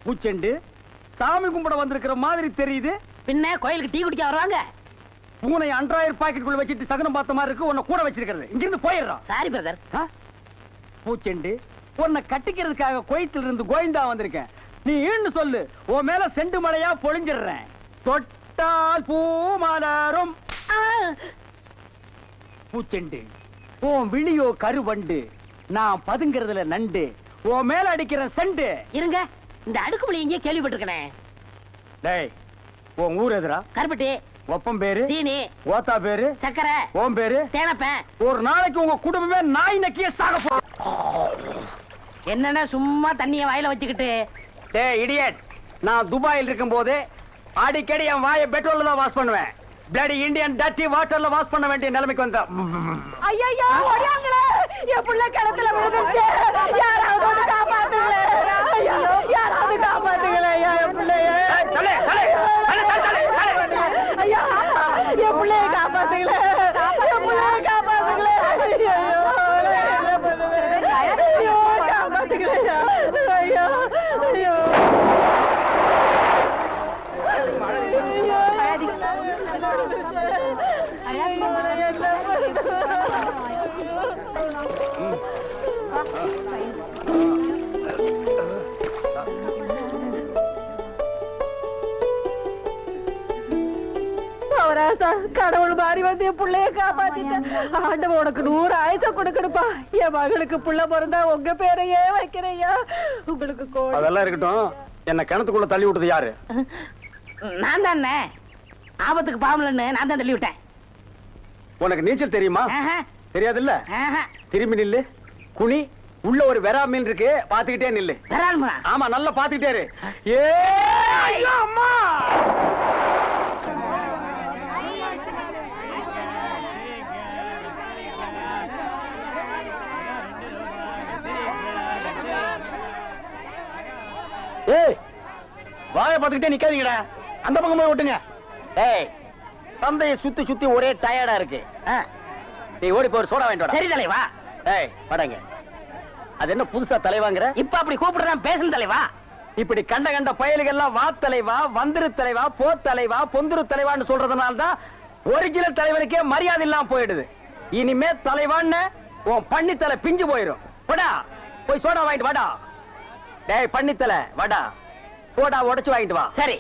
பூச்செண்டு சாமி கும்பிட வந்திருக்கிற மாதிரி தெரியுது.
பின்ன கோயிலுக்கு டீ குடிக்க வருவாங்க.
பூனை அன்றாயிரம் பாக்கெட்டுக்குள்ள வச்சிட்டு சகனம் பார்த்த மாதிரி இருக்கு. உன்னை கூட வச்சிருக்கிறது. இங்கிருந்து போயிடுறான்.
Sorry brother.
பூச்செண்டு, உன்னை கட்டிக்கிறதுக்காக கோயத்துல இருந்து கோயந்தா வந்திருக்கேன். நீ ஈன்னு சொல்லு, உன் மேல செண்டு மலையா பொழிஞ்சிடுறேன். தொட்டால் பூ மலரும். பூச்செண்டு, உன் விழியோ கருவண்டு, நான் பதுங்கிறதுல நண்டு, உன் மேல அடிக்கிற செண்டு.
இருங்க, இந்த அடுக்குமொழி எங்கேயே கேள்விப்பட்டிருக்கேன்.
டேய், உன் ஊர் எதுரா?
கருப்பட்டி.
ஒப்பம் பேரு?
சீனி.
ஓத்தா பேரு?
சக்கரை.
ஓம் பேரு?
தேனப்பேன்.
ஒரு நாளைக்கு உங்க குடும்பமே நாய் நக்கிய சாக போ.
என்னன்னா சும்மா தண்ணிய வாயில வச்சுக்கிட்டு.
டேய் இடியட், நான் துபாயில் இருக்கும் போது அடிக்கடி என் வாயை பெட்ரோல்ல தான் வாஷ் பண்ணுவேன். பிளடி இந்தியன் டர்ட்டி வாட்டர்ல வாஷ் பண்ண வேண்டிய நிலைமைக்கு வந்தா.
ஐயோ, ஓடியாங்களே, என் புள்ள கிணத்துல விழுந்துச்சு. யாராவது வந்து காப்பாத்துங்களே. ஐயோ, யாராவது காப்பாத்துங்களே. என் பிள்ளைய ஐயா, என் பிள்ளைய காப்பாத்துங்களே. என் பிள்ளைய காப்பாத்துங்களே. ஐயோ, காப்பாத்துங்களே. ஐயோ ஐயோ. கடவுள் மாறி வந்து என் பிள்ளைய காப்பாத்திட்டேன். ஆண்டவன் உனக்கு 100 ஆயுசம் கொடுக்கணுப்பா. என் மகளுக்கு புள்ள பிறந்தா உங்க பேரையே வைக்கிறையா. உங்களுக்கு
அதெல்லாம் இருக்கட்டும். என்ன கிணத்துக்குள்ள தள்ளி விட்டது யாரு?
நான் தானே. ஆபத்துக்கு பாவலன்னு நான் தான் தள்ளி விட்டேன்.
உனக்கு நீச்சல் தெரியுமா? தெரியாது இல்ல. திரும்பி நில்லு, குனி. உள்ள ஒரு வெரா மீன் இருக்கு, பாத்துக்கிட்டே நில்லு. ஆமா, நல்லா பாத்துக்கிட்டே இரு. ஏ அம்மா, ஏய் வாயை பாத்துக்கிட்டே நிக்காதீங்கடா. அந்த பக்கம் போய் விட்டுங்க. ஏய், தந்தையை சுத்தி சுத்தி ஒரே டயர்டா இருக்கு. நீ ஓடி போய் சோடா வாங்கிட்டு வா.
சரி தலைவா.
ஏய் படங்க. அது என்ன புதுசா தலைவாங்கற?
இப்ப அப்படி கூப்பிடுறேன், பேசணும் தலைவா.
இப்படி கண்ட கண்ட பயலுகள் எல்லாம் வா தலைவா, வந்திரு தலைவா, போ தலைவா, பொந்துரு தலைவான்னு சொல்றதுனால தான் ஒரிஜினல் தலைவனுக்கே மரியாதை இல்லாம போயிடுது. இனிமே தலைவான்னு உன் பண்ணி தலை பிஞ்சு போயிடும். போடா போய் சோடா வாங்கிட்டு வாடா. டேய் பண்ணி தலை வாடா, போடா உடைச்சு வாங்கிட்டு வா.
சரி.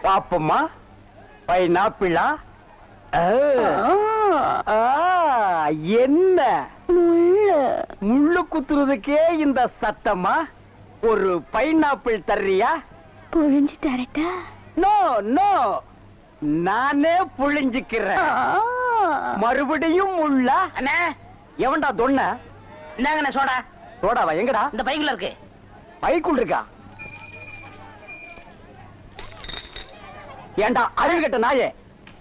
பாப்பம்மா, பைனாப்பிளா? என்ன முள்ளு குத்துறதுக்கே இந்த சத்தமா? ஒரு பைனாப்பிள் தர்றியா?
புழிஞ்சு தரட்டா?
நோ நோ, நானே புழிஞ்சுக்கிறேன். மறுபடியும் முள்ளா?
அண்ணே,
எவன்டா தொன்ன?
இந்தாங்கண்ணே சோடா.
சோடாவா? எங்கடா?
இந்த பைக்குள்ள இருக்கு.
பைக்குள் இருக்கா? ஏண்டா அறிவு கட்ட நாயே,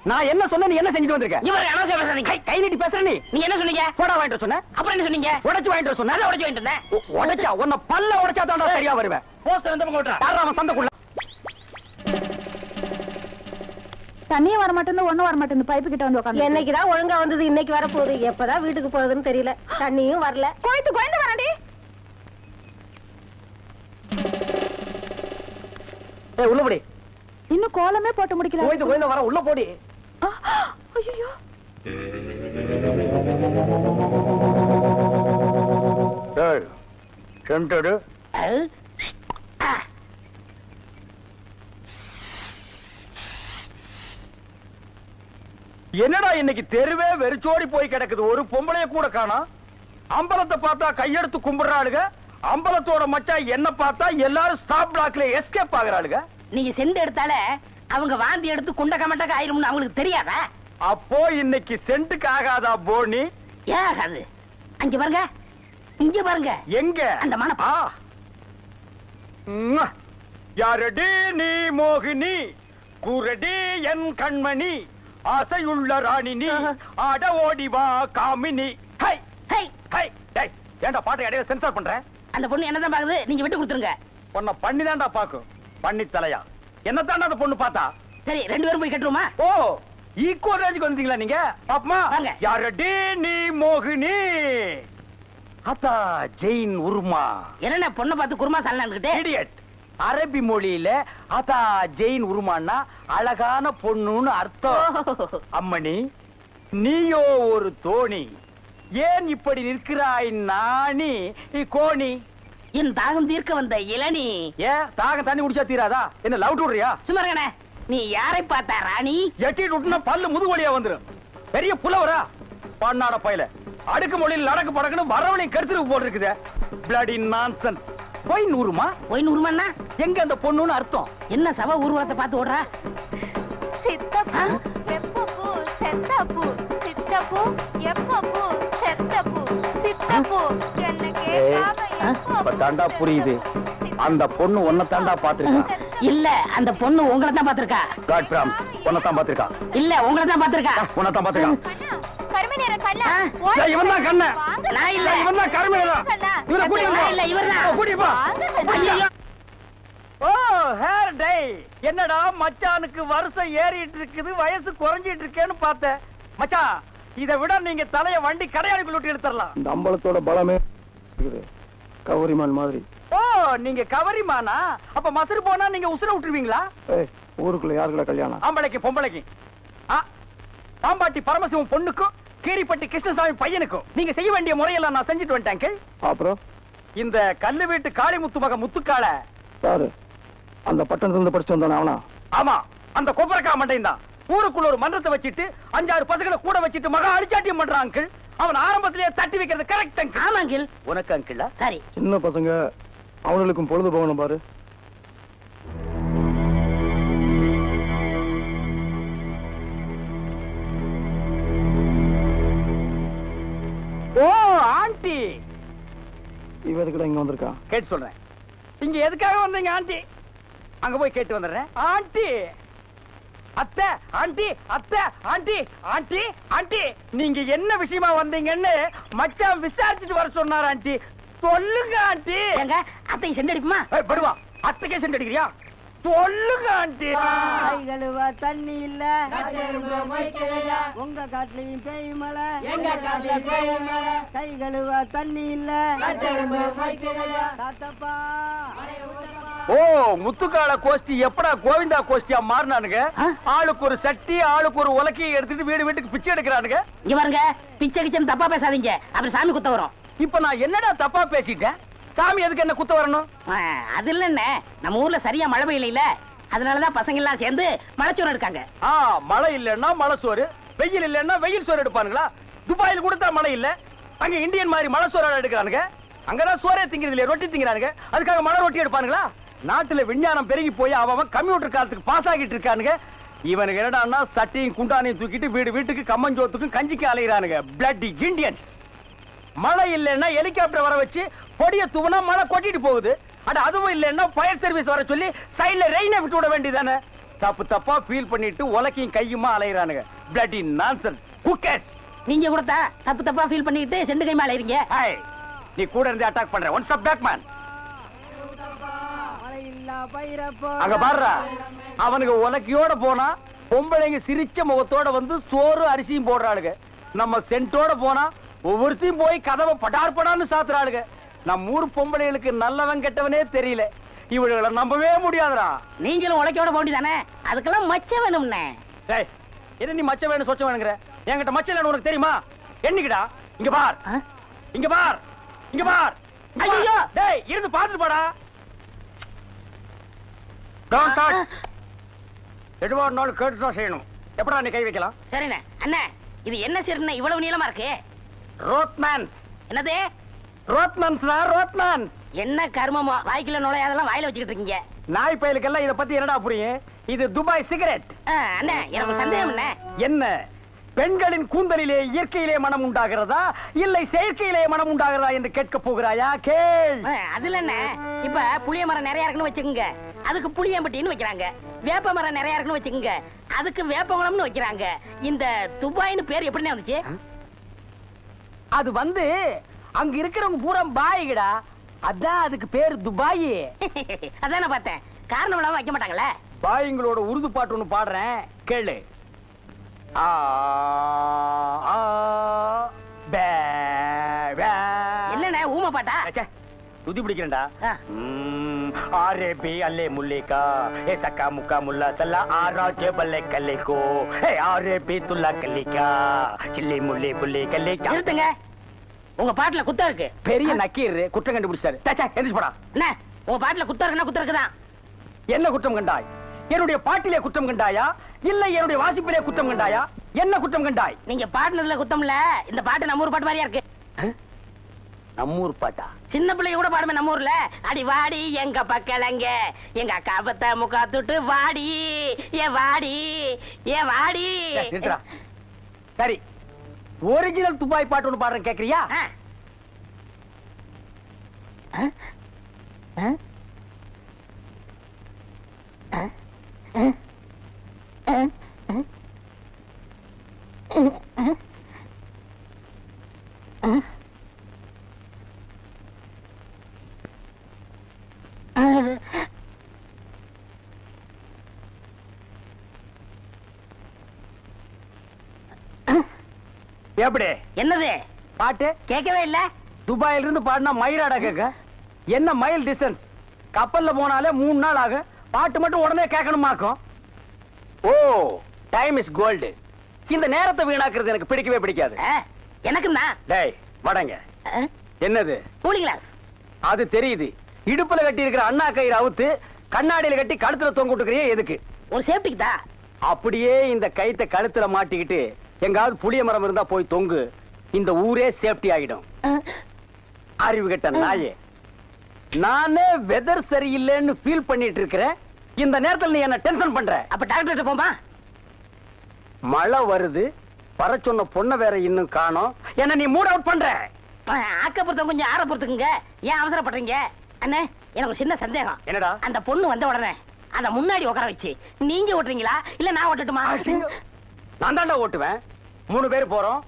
நான் என்ன சொன்ன, நீ என்ன செஞ்சுட்டு வந்திருக்க?
இவர் அனாவசியம் பேசாதீங்க.
கை நீட்டி பேசுற நீ.
நீங்க என்ன சொன்னீங்க?
போடா வாங்கிட்டு சொன்ன.
அப்புறம் என்ன சொன்னீங்க?
உடைச்சு வாங்கிட்டு சொன்ன.
நான் உடைச்சு வாங்கிட்டு இருந்தேன்.
உடைச்சா உன்னை பல்ல உடைச்சா தான்டா சரியா வருவேன்.
போஸ்டர் வந்து போட்டா.
யாரா அவன் சந்தைக்குள்ள?
தண்ணியும் வர மாட்டேன்னு ஒண்ணும் வர மாட்டேன்னு பைப்பு கிட்ட வந்து உட்காந்து.
என்னைக்குதான் ஒழுங்கா வந்தது, இன்னைக்கு வர போகுது. எப்பதான் வீட்டுக்கு போறதுன்னு தெரியல. தண்ணியும் வரல.
கோயந்து வராண்டி.
ஏய் உள்ள போடி.
இன்னும் கோலமே போட்டு முடிக்கல.
கோயந்து வர உள்ள போடி.
ஐயோ
ஏய் சென்டடு. என்னடா இன்னைக்கு தெருவே வெறிச்சோடி போய் கிடக்குது, ஒரு பொம்பளைய கூட காணோம். அம்பலத்தை பார்த்தா கையெடுத்து கும்பிடுறாளுங்க, அம்பலத்தோட மச்சான் என்ன பார்த்தா எல்லாரும் ஸ்டாப் பிளாக்ல எஸ்கேப் ஆகுறாளுங்க.
நீங்க செண்டு எடுத்தால அவங்க வாந்தி எடுத்து குண்ட கமட்டக்க ஆயிரும்னு அவங்களுக்கு தெரியாதா?
அப்போ இன்னைக்கு சென்ட்டுக்கு ஆகாதா போனி?
ஏன் ஆகாது? அங்க பாருங்க, இங்க பாருங்க.
எங்க
அந்த மனப்பா.
யாரடி நீ மோகினி, குரடி என் கண்மணி, ஆசையுள்ள ராணி நீ, ஆட ஓடி வா காமினி. ஹை
ஹை
ஹை டேய், ஏன்டா பாட்டை இடையில சென்சார் பண்ற?
அந்த பொண்ணு என்னதான் பாக்குது, நீங்க விட்டு கொடுத்துருங்க.
உன்னை பண்ணி தான்டா பாக்கும். பண்ணி தலையா என்ன தாண்டா அந்த பொண்ணு பார்த்தா?
சரி, 2 பேரும் போய் கட்டுருமா?
ஓ ஈக்குவல் ரேஞ்சுக்கு வந்தீங்களா நீங்க? பாப்பமா
வாங்க.
யாரடி நீ மோகினி, அத்தா ஜெயின் உருமா.
என்ன பொண்ணை பார்த்து குருமா சாலன்னுகிட்டு?
இடியட். அரபி மொழியில அதா ஜெயின் உருமான்னா அழகான பொண்ணுன்னு அர்த்தம். அம்மணி நீயோ ஒரு தோணி, ஏன் இப்படி நிற்கிறாய் நாணி கோணி?
என் தாகம் தீர்க்க வந்த இளநீ.
ஏன் தாகம் தண்ணி குடிச்சா தீராதா? என்ன லவ் விடுறியா?
சுமரகனே, நீ யாரை பார்த்தா ராணி?
எட்டிட்டு விட்டுனா பல்லு முதுவலியா வந்துரும். பெரிய புலவரா பண்ணாட பையல, அடுக்கு மொழியில் நடக்கு படக்குன்னு வரவனையும் கருத்துருக்கு போட்டு இருக்குது. Bloody nonsense. போய் நூறுமா?
போய் நூறுமாண்ணா
எங்க அந்த பொண்ணுன்னு அர்த்தம்?
என்ன சவ ஊர்வலத்தை பார்த்து ஓடுறா?
சித்தப்பு எப்பப்பு செத்தப்பு சித்தப்பு எப்பப்பு செத்தப்பு சித்தப்பு என்ன கேட்காம
இப்ப தாண்டா புரியுது. அந்த பொண்ணு உன்னை தாண்டா பாத்துருக்கா.
இல்ல, அந்த பொண்ணு உங்களை தான் பாத்திருக்கா.
காட் பிராம்ஸ் உன்னை தான் பாத்துருக்கா.
இல்ல, உங்களை தான் பாத்திருக்கா.
உன்னை தான் பாத்துருக்கா.
கருமை நேர கண்ணா
ஏய், இவன் தான் கண்ணன்.
நான் இல்ல.
இவன் தான் கருமையா. இவரை கூட்டிட்டு
நான் இல்ல, இவர்தான்.
கூட்டிட்டு போ. ஓ ஹேர் டே. என்னடா மச்சானுக்கு வருஷம் ஏறிட்டு இருக்குது, வயசு குறைஞ்சிட்டு இருக்கேன்னு பார்த்தேன். மச்சான் இதை விட நீங்க தலைய வண்டி கடையாளுக்குள்ள விட்டு எடுத்துடலாம்.
இந்த அம்பலத்தோட பலமே இருக்குது. கவரிமான் மாதிரி.
ஓ நீங்க கவரிமானா? அப்ப மசுறு போனா நீங்க உசுர விட்டுருவீங்களா?
ஏய், ஊருக்குள்ள யாருக்குள்ள கல்யாணம்?
ஆம்பளைக்கு பொம்பளைக்கு. பாம்பாட்டி பரமசிவம் பொண்ணுக்கும் கீரிப்பட்டி கிருஷ்ணசாமி பையனுக்கும் நீங்க செய்ய வேண்டிய முறையெல்லாம் நான் செஞ்சுட்டு வந்துட்டேன்.
அப்புறம்
இந்த கல்லு வீட்டு காளிமுத்து மக முத்துக்கால
யாரு? அந்த பட்டணத்துல இருந்து படிச்சு வந்தானே அவனா?
ஆமா, அந்த கொப்பரக்கா மண்டையும் தான். ஊருக்குள்ள ஒரு மன்றத்தை வச்சிட்டு 5-6 பசங்களை கூட வச்சிட்டு மகா அடிச்சாட்டியம் பண்றான் அங்கிள். அவன் ஆரம்பத்திலேயே தட்டி வைக்கிறது கரெக்ட் அங்கிள்.
ஆமா அங்கிள்.
உனக்கு அங்கிள்
சரி.
சின்ன பசங்க அவங்களுக்கும் பொழுது போகணும் பாரு.
ஓ ஆண்டி,
இவ எதுக்குடா இங்க வந்திருக்கா?
கேட்டு சொல்றேன். இங்க எதுக்காக வந்தீங்க ஆண்டி? அங்க போய் கேட்டு வந்துடுறேன். ஆண்டி, அத்தை, ஆண்டி, அத்தை, ஆண்டி, ஆண்டி, ஆண்டி, நீங்க என்ன விஷயமா வந்தீங்கன்னு மச்சான் விசாரிச்சுட்டு வர சொன்னார். ஆண்டி சொல்லுங்க ஆண்டி.
எங்க அத்தை செண்டு அடிக்குமா?
படுவா, அத்தைக்கே சென்று அடிக்கிறியா? சொல்லுங்க ஆண்டி.
கை கழுவ தண்ணி இல்ல, உங்க காட்டுலயும் பேய் மழை, எங்க காட்டுல பேய் மழை. கை கழுவ தண்ணி இல்ல, தாத்தப்பா.
ஓ முத்துக்கால கோஷ்டி எப்படா கோவிந்தா கோஷ்டியா மாறினானுங்க? ஆளுக்கு ஒரு சட்டி, ஆளுக்கு ஒரு உலக்கையை எடுத்துட்டு வீடு வீட்டுக்கு பிச்சை எடுக்கிறானுங்க.
இங்க பாருங்க, பிச்சை கிச்சன் தப்பா பேசாதீங்க, அப்புறம் சாமி குத்த வரும்.
இப்ப நான் என்னடா தப்பா பேசிட்டேன்? சாமி எதுக்கு என்ன குத்த வரணும்?
அது இல்லன்னு, நம்ம ஊர்ல சரியா மழை பெய்யல, அதனாலதான் பசங்க எல்லாம் சேர்ந்து மலைச்சோறு எடுக்காங்க.
மழை இல்லன்னா மழை சோறு, வெயில் இல்லன்னா வெயில் சோறு எடுப்பானுங்களா? துபாயில் கொடுத்தா மழை இல்ல, அங்க இந்தியன் மாதிரி மழை சோறு எடுக்கிறானுங்க. அங்கதான் சோறே திங்கிறது இல்லையா, ரொட்டி திங்கிறானுங்க. அதுக்காக மழை ரொட்டி எடுப்பானுங்களா? நாட்டுல விஞ்ஞானம் பெருகி போய் அவன் கம்ப்யூட்டர் காலத்துக்கு பாஸ் ஆகிட்டு இருக்கானுங்க. இவனுக்கு என்னடான்னா சட்டியும் குண்டானையும் தூக்கிட்டு வீடு வீட்டுக்கு கம்மஞ்சோத்துக்கும் கஞ்சிக்கு அலைகிறானுங்க. Bloody Indians. மழை இல்லைன்னா ஹெலிகாப்டர் வர வச்சு பொடிய தூவனா மழை கொட்டிட்டு போகுது. அதுவும் இல்லைன்னா ஃபயர் சர்வீஸ் வர சொல்லி சைட்ல ரெயினை விட்டு விட வேண்டியதானே? தப்பு தப்பா ஃபீல் பண்ணிட்டு உலக்கையும் கையுமா அலையறானுங்க. Bloody nonsense. குக்கஸ்.
நீங்க கொடுத்தா தப்பு தப்பா ஃபீல் பண்ணிட்டு செண்டு கை மேல இருங்க.
ஹாய், நீ கூட இருந்து அட்டாக் பண்ற. One stop back man. அங்க பாருடா, அவனுக்கு உலக்கையோட போனா பொம்பளைங்க சிரிச்ச முகத்தோட வந்து சோறு அரிசியும் போடுறாளுங்க. நம்ம சென்ட்டோட போனா ஒவ்வொருத்தையும் போய் கதவை படார் படான்னு சாத்துறாளுங்க. நம்ம ஊர் பொம்பளைகளுக்கு நல்லவன் கெட்டவனே தெரியல. இவளை நம்பவே முடியாதுடா.
நீங்களும் உலக்கையோட போண்டி தானே, அதுக்கெல்லாம் மச்சம் வேணும்னே.
டேய், என்ன நீ மச்ச வேணும் சொச்ச வேணுங்கிற? என்கிட்ட மச்சம் வேணும் உனக்கு தெரியுமா? என்னைக்குடா? இங்க பார், இங்க பார், இங்க பார். ஐயோ, டேய் இருந்து பாத்துட்டு போடா. Don't touch. எதுவா இருந்தாலும் கேட்டு தான் செய்யணும். எப்படா நீ கை வைக்கலாம்?
சரிண்ணே. அண்ணே, இது என்ன சீர்னே இவ்வளவு நீளமா இருக்கு?
ரோட்மேன்.
என்னது?
Rodman sir, Rodman.
என்ன கர்மமோ, வாய்க்குள்ள நுழையாதெல்லாம் வாயில வச்சுக்கிட்டு இருக்கீங்க.
நாய் பயலுக்கெல்லாம் இத பத்தி என்னடா புரியும்? இது துபாய் சிகரெட்.
அண்ணே, எனக்கு ஒரு சந்தேகம்.
என்ன? பெண்களின் கூந்தலிலே இயற்கையிலே மனம் உண்டாகிறதா இல்லை செயற்கையிலே மனம் உண்டாகிறதா என்று கேட்க போகிறாயா? கேள்.
அதுல என்ன, இப்ப புளிய மரம் நிறைய இருக்குன்னு வச்சுக்கோங்க, அதுக்கு புளியம்பட்டின்னு வைக்கிறாங்க. வேப்ப மரம் நிறைய இருக்குன்னு வச்சுக்கோங்க, அதுக்கு வேப்பமரம்னு வைக்கிறாங்க. இந்த துபாய்னு பேர் எப்படின்னு வந்துச்சு?
அது வந்து அங்க இருக்கிறவங்க பூரா பாய்கடா, அதான் அதுக்கு பேரு துபாய்.
அதான் நான் பார்த்தேன். காரணம் இல்லாம வைக்க மாட்டாங்களே.
பாய்ங்களோட உருது பாட்டு ஒண்ணு பாடுறேன், கேளு.
என்னண்ணே ஊமை பாட்டா?
துதி பிடிக்கிறேன்டா. ஆரே அல்லே முல்லேகா ஏ சக்கா முக்கா முல்லா சல்லா ஆரா ஜெபல்லே கல்லேகோ ஏ ஆரே துல்லா கல்லிகா சில்லி முல்லே புல்லே கல்லேகா.
நிறுத்துங்க, உங்க பாட்டுல குத்தம் இருக்கு.
பெரிய நக்கீர் குற்றம் கண்டுபிடிச்சாரு. எந்திரிச்சு போடா.
என்ன உங்க பாட்டுல குத்தம் இருக்குன்னா குத்தம் இருக்குதான்.
என்ன குற்றம் கண்டாய்? என்னுடைய பாட்டிலே குற்றம் கண்டாயா இல்ல என்னுடைய வாசிப்பிலே குற்றம் கண்டாயா? என்ன குற்றம் கண்டாய்?
நீங்க பாட்டுல குத்தம் இல்ல, இந்த பாட்டு நம்ம ஊர் பாட்டு மாதிரியா இருக்கு.
நம்மூர் பாட்டா?
சின்ன பிள்ளைங்க கூட பாடுமே நம்ம ஊர்ல. அடி வாடி எங்க பக்கலங்க, எங்க அக்கா பத்த முக்கா துட்டு வாடி ஏ வாடி ஏ வாடி.
சரி, ஒரிஜினல் துபாய் பாட்டு ஒண்ணு பாடுறேன், கேக்குறியா? எப்படி?
என்னது
பாட்டு
கேட்கவே இல்ல.
துபாயில இருந்து பாடினா மயிராடா கேட்க? என்ன மைல் டிஸ்டன்ஸ்? கப்பல்ல போனாலே 3 நாள் ஆகும். பாட்டு மட்டும் உடனே கேட்கணுமாக்கும். ஓ, டைம் இஸ் கோல்டு. இந்த நேரத்தை வீணாக்குறது எனக்கு பிடிக்கவே பிடிக்காது.
எனக்கு தான்.
டேய் வடங்க. என்னது?
Cooling glass.
அது தெரியுது. இடுப்புல கட்டி இருக்கிற அண்ணா கயிறு அவுத்து கண்ணாடியில கட்டி கழுத்துல தொங்க விட்டுக்கிறியே எதுக்கு?
ஒரு சேஃப்டிக்கு தான்.
அப்படியே இந்த கயித்தை கழுத்துல மாட்டிக்கிட்டு எங்காவது புளிய மரம் இருந்தா போய் தொங்கு. இந்த ஊரே சேஃப்டி ஆகிடும். அறிவு கெட்ட நாயே, நானே வெதர் சரியில்லைன்னு ஃபீல் பண்ணிட்டு இருக்கிறேன். இந்த நேரத்தில் நீ என்ன டென்ஷன் பண்ற?
அப்ப டாக்டர் போமா.
மழை வருது, வர சொன்ன பொண்ணை வேற இன்னும் காணோம். என்ன நீ மூட் அவுட் பண்ற?
ஆக்கப்புறத்த கொஞ்சம் ஆற பொறுத்துக்குங்க. ஏன் அவசரப்படுறீங்க? அண்ணே, எனக்கு ஒரு சின்ன சந்தேகம்.
என்னடா?
அந்த பொண்ணு வந்த உடனே அத முன்னாடி உட்கார வச்சு நீங்க ஓட்டுறீங்களா இல்ல நான் ஓட்டட்டுமா?
நான் தாண்டா ஓட்டுவேன். 3 பேர் போறோம்.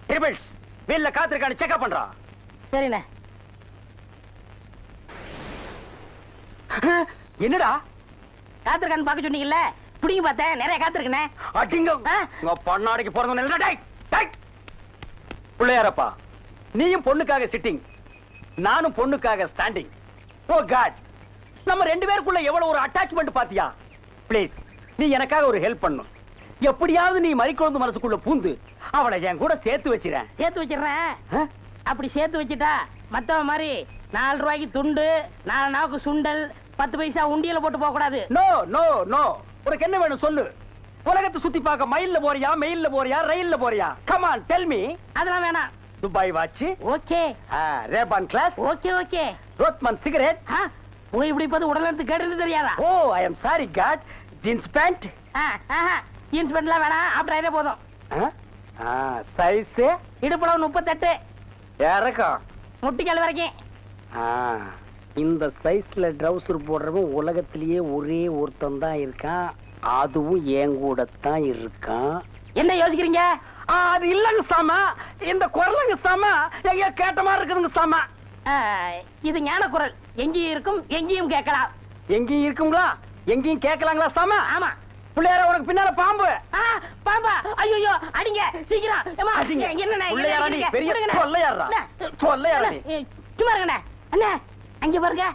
ட்ரிபிள்ஸ் வீல்ல காத்திருக்கான்னு செக்அப் பண்றான்.
சரிண்ணே.
என்னடா
காத்திருக்கான்னு பாக்க சொன்னீங்கல்ல, புடிங்க பார்த்தேன், நிறைய காத்திருக்கனே.
அடிங்க உங்க பொண்ணாடிக்கு பிறந்தவன். பிள்ளையாரப்பா, நீயும் பொண்ணுக்காக சிட்டிங், நானும் பொண்ணுக்காக ஸ்டாண்டிங். ஓ காட், நம்ம 2 பேருக்குள்ள எவ்வளவு ஒரு அட்டாச்மெண்ட் பாத்தியா? ப்ளீஸ், நீ எனக்காக ஒரு ஹெல்ப் பண்ணும். எப்படியாவது நீ மறிக்குழந்து மனசுக்குள்ள பூந்து அவளை என் கூட சேர்த்து வச்சிரேன்.
சேர்த்து வச்சிடுறேன். அப்படி சேர்த்து வச்சுட்டா மத்தவ மாதிரி 4 ரூபாய்க்கு துண்டு, 4 நாவுக்கு சுண்டல், 10 பைசா உண்டியல போட்டு போக கூடாது.
No no no. உனக்கு என்ன வேணும் சொல்லு. உலகத்தை சுத்தி பார்க்க மயில்ல போறியா, மெயில்ல போறியா, ரயில்ல போறியா? Come on tell me.
அதெல்லாம் வேணாம்.
Dubai watch
okay,
Ray Ban glass
okay okay,
Rothman cigarette.
போய் இப்படி பார்த்து உடல் கேட்டு தெரியாதா?
Oh I am sorry god. Jeans pant.
Jeans பேண்ட்லாம் வேணாம், ஆப்டர் ஆயிட்டே போதும்.
சைஸ்
இடுப்புல 38,
இறக்கம்
முட்டிக்கால் வரைக்கும்.
இந்த சைஸ்ல ட்ரவுசர் போடுறவன் உலகத்திலேயே ஒரே ஒருத்தன் தான் இருக்கான். அதுவும் என் கூட தான் இருக்கான்.
என்ன யோசிக்கிறீங்க?
அது இல்லங்க சாமா, இந்த குரலுங்க சாமா எங்கேயோ கேட்ட மாதிரி இருக்குதுங்க சாமா.
இது ஞான குரல், எங்கேயும் இருக்கும் எங்கேயும் கேட்கலாம்.
எங்கேயும் இருக்குங்களா, எங்கேயும் கேட்கலாங்களா சாமா?
ஆமா.
பிள்ளையார உனக்கு பின்னால பாம்பு.
பாம்பா, ஐயோ அடிங்க சீக்கிரம். ஏம்மா, என்னண்ணே,
பிள்ளையாரா நீ? பெரிய
கொடுங்கண்ணே.
கொள்ளையாரா? கொள்ளையாரா நீ?
சும்மா இருங்கண்ணே. அண்ணே, அங்க பாருங்க.